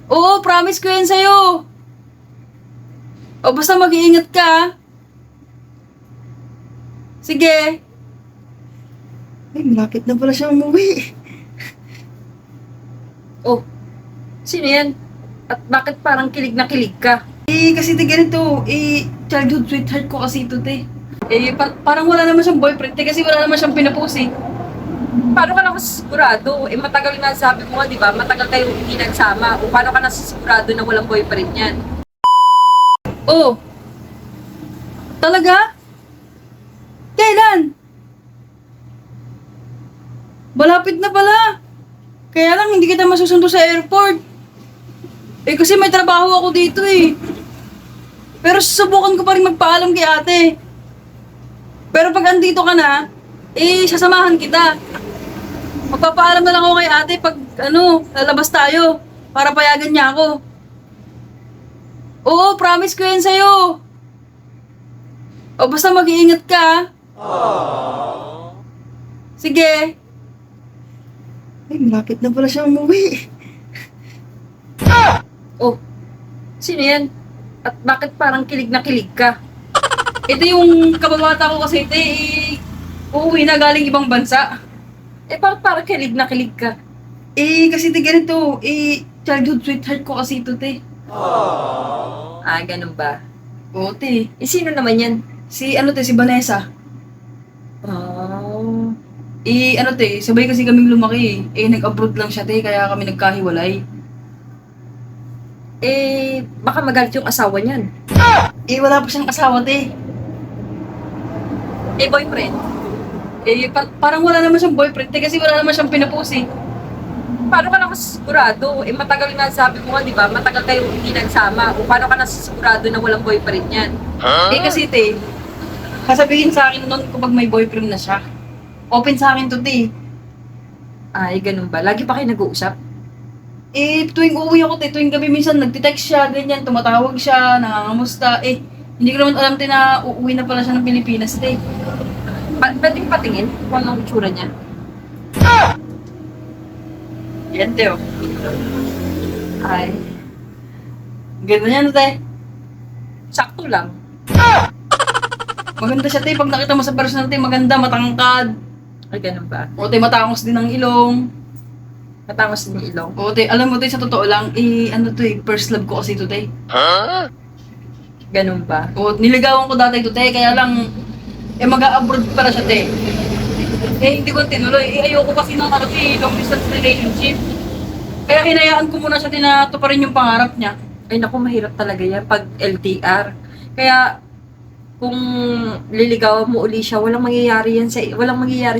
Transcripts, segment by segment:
Oo, promise ko yan sa'yo. O basta mag-iingat ka, ah. Sige. Ay, malapit na pala siya umuwi. Oh, sino yan? At bakit parang kilig na kilig ka? Kasi ganito, childhood sweetheart ko kasi ito, te. Parang wala naman siyang boyfriend, te, kasi wala naman siyang pinapost, eh. Paano ka nakasigurado? Matagal na sabi mo nga, di ba? Matagal kayo hindi nagsama. O paano ka nasisigurado na walang boyfriend yan? Oh, talaga? Kailan? Malapit na pala. Kaya lang, hindi kita masusundo sa airport. Kasi may trabaho ako dito, eh. Pero susubukan ko pa rin magpaalam kay ate. Pero pag andito ka na, sasamahan kita. Magpapaalam na lang ako kay ate pag, lalabas tayo. Para payagan niya ako. Oo, promise ko yan sa'yo. O basta mag-iingat ka, ah. Sige. Ay, malapit na pala siya umuwi. Oh, sino yan? At bakit parang kilig na kilig ka? Ito yung kababata ko kasi, te, uuwi na galing ibang bansa. Bakit parang kilig na kilig ka? Kasi te, ganito, childhood sweetheart ko kasi ito, te. Ah, ganun ba? Oo, te. Sino naman yan? Si Vanessa. Oh. Te, sabay kasi kaming lumaki, nag-abroad lang siya, te, kaya kami nagkahiwalay. Baka magalit yung asawa niyan. Wala pa siyang asawa, te. Boyfriend? Parang wala naman siyang boyfriend, te, kasi wala naman siyang pinapost, eh. Paano ka nakasigurado? Matagal na sabi mo nga, di ba? Matagal kayo hindi nagsama. O paano ka nasisigurado na walang boyfriend yan? Kasi, te, sasabihin sa akin noon kapag may boyfriend na siya. Open sa akin to, te. Ay, ganun ba? Lagi pa kayo nag-uusap? Tuwing uuwi ako, te, tuwing gabi minsan nagtitext siya, ganyan, tumatawag siya, nangangamusta. Hindi ko naman alam, te, na uuwi na pala siya ng Pilipinas, te. Pwedeng patingin kung anong itsura niya. Yan, te, oh. Ay, Ganda niya, te. sakto lang. Maganda siya, te. Pag nakita mo sa personal, te, maganda, matangkad. Ay, ganun ba? O, te, matangos din ang ilong. Matangos din yung ilong. O, te, alam mo, te, sa totoo lang, first love ko kasi ito, te. Ganun ba? O, niligawan ko dati ito, te, kaya lang, mag-a-abroad pala siya, te. Hindi ko tinuloy. Ayoko kasi ng long distance relationship. Kaya hinayaan ko muna siya, te, na ito pa rin yung pangarap niya. Ay, naku, mahirap talaga yan pag LDR. Kaya, kung liligawan mo uli siya, walang mangyayari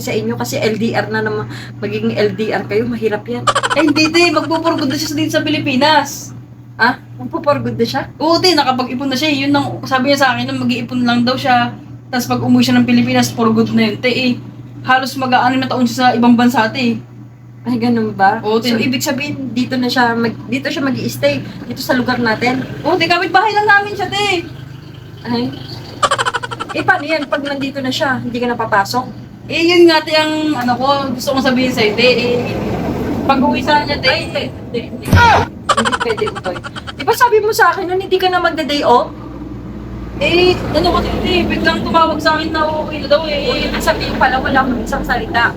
sa inyo kasi LDR na naman, magiging LDR kayo, mahirap yan. Hindi, te, magpo-for-good na siya dito sa Pilipinas. Ha? Magpo-for-good na siya? Oo, te, nakapag-ipon na siya. Yun ang sabi niya sa akin, na mag-iipon lang daw siya. Tapos pag umuwi siya ng Pilipinas, for good na yun. Te, halos mag-aano na taon siya sa ibang bansa, te. Ay, ganun ba? Oo, So, te. ibig sabihin, dito siya mag-i-stay, dito sa lugar natin. Oo, te, kapit-bahay lang namin siya, te. Ay. Paano yan? Pag nandito na siya, hindi ka napapasok? Yun nga, te, ang gusto kong sabihin sa'yo, te. Pag uwi sa niya, te. Ay, hindi. Hindi pwede, Utoy. Di ba sabi mo sa akin nun, hindi ka na magda-day off? Kasi, te, biglang tumawag sa akin na uuwi na daw, Ibig sabihin pala, wala akong isang salita.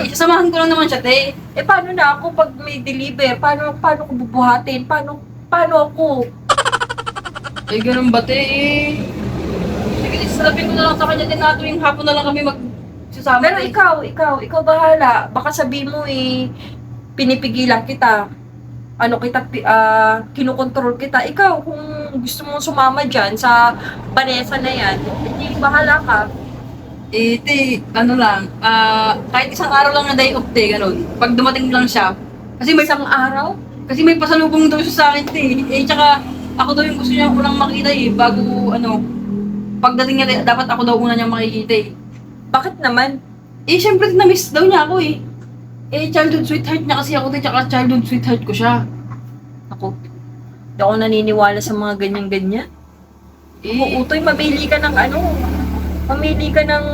Sasamahan ko lang naman siya, te. Paano na ako pag may deliver? Paano ko bubuhatin? Paano ako? Ganun ba, te? Sige, sasabihin ko na lang sa kanya, te, na tuwing hapon na lang kami magsasama. Pero te. ikaw bahala. Baka sabi mo pinipigilan kita. Kinukontrol kita. Ikaw, kung gusto mong sumama dyan sa Vanessa na yan, hindi bahala ka. Te, kahit isang araw lang na day off, te, ganun. Pag dumating lang siya, kasi may Isang araw? pasalubong daw siya sa akin, te. Tsaka, ako daw yung gusto niya unang makita, bago, pagdating niya, dapat ako daw una niya makikita, Bakit naman? Syempre, na-miss daw niya ako, childhood sweetheart niya kasi ako, te, tsaka childhood sweetheart ko siya. Ako, hindi ako naniniwala sa mga ganyan-ganyan. Utoy, mamili ka ng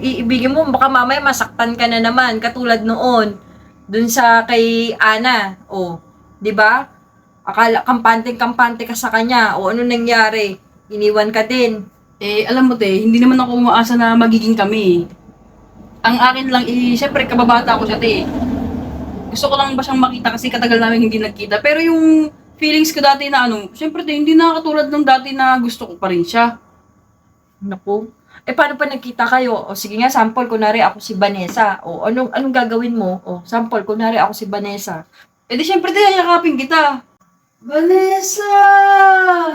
iibigin mo. Baka mamaya masaktan ka na naman, katulad noon, dun sa kay Ana. 'Di ba? Akala kampante-kampante ka sa kanya. O ano nangyari? Iniwan ka din. Eh, alam mo, te, hindi naman ako umaasa na magiging kami. Ang akin lang, syempre, kababata ko siya, te. Gusto ko lang ba siyang makita kasi katagal namin hindi nagkita. Pero yung feelings ko dati na syempre, te, hindi na katulad ng dati na gusto ko pa rin siya. Naku. Eh, paano pa nagkita kayo? O, sige nga, sample, kunwari ako si Vanessa. O, anong gagawin mo? O, sample, kunwari ako si Vanessa. Eh di syempre, te, yakapin kita. Vanessa!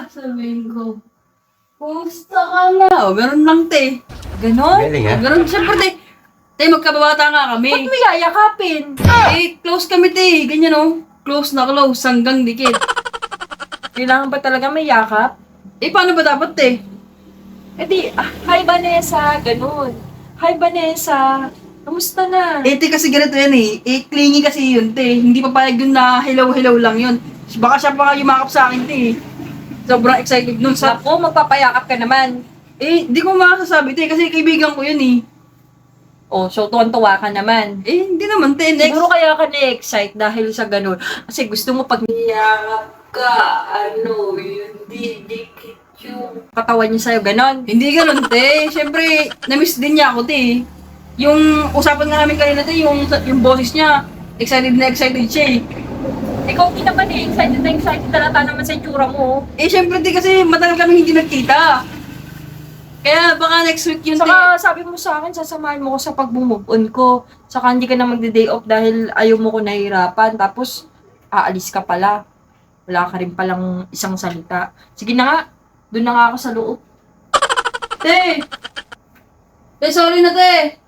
Sabihin ko, kumusta ka na? O, ganun lang, te. Ganon? Galing ha? Ganun, syempre, te. Te, magkababata nga Ba't kami. mo yayakapin? Eh, close kami, te. Ganyan, oh. Close na close, hanggang dikit. Kailangan ba talaga may yakap? Eh, paano ba dapat, te? Eh di, hi Vanessa, ganun. Hi Vanessa, kamusta na? Eh, te, kasi ganito yan, eh. Eh, clingy kasi yun, te. Hindi papayag yun na hello-hello lang yun. Baka siya pa yumakap sa akin, te. Sobrang excited nun sa... Naku, magpapayakap ka naman. Eh, di ko makasasabi, te. Kasi kaibigan ko yun, eh. Oh, so tuwan-tuwa ka naman. Eh, hindi naman, te. Next. Siguro kaya ka na-excite dahil sa ganun. Kasi gusto mo pag niyakap ka, yun, didikit yung katawan niya sa'yo, ganon. Hindi ganun, te. Siyempre, na-miss din niya ako, te. Yung usapan nga namin kanina, te, yung boses niya, excited na excited siya, eh. Ikaw din naman eh, excited na excited talata naman sa itsura mo. Eh, siyempre, te, kasi matagal kami hindi nagkita. Kaya baka next week yun, te. Saka sabi mo sa akin, sasamahan mo ko sa pag-move on ko. Saka hindi ka na magde-day off dahil ayaw mo ko nahihirapan. Tapos, aalis ka pala. Wala ka rin palang isang salita. Sige na nga, doon na nga ako sa loob. Te! Te, sorry na, te.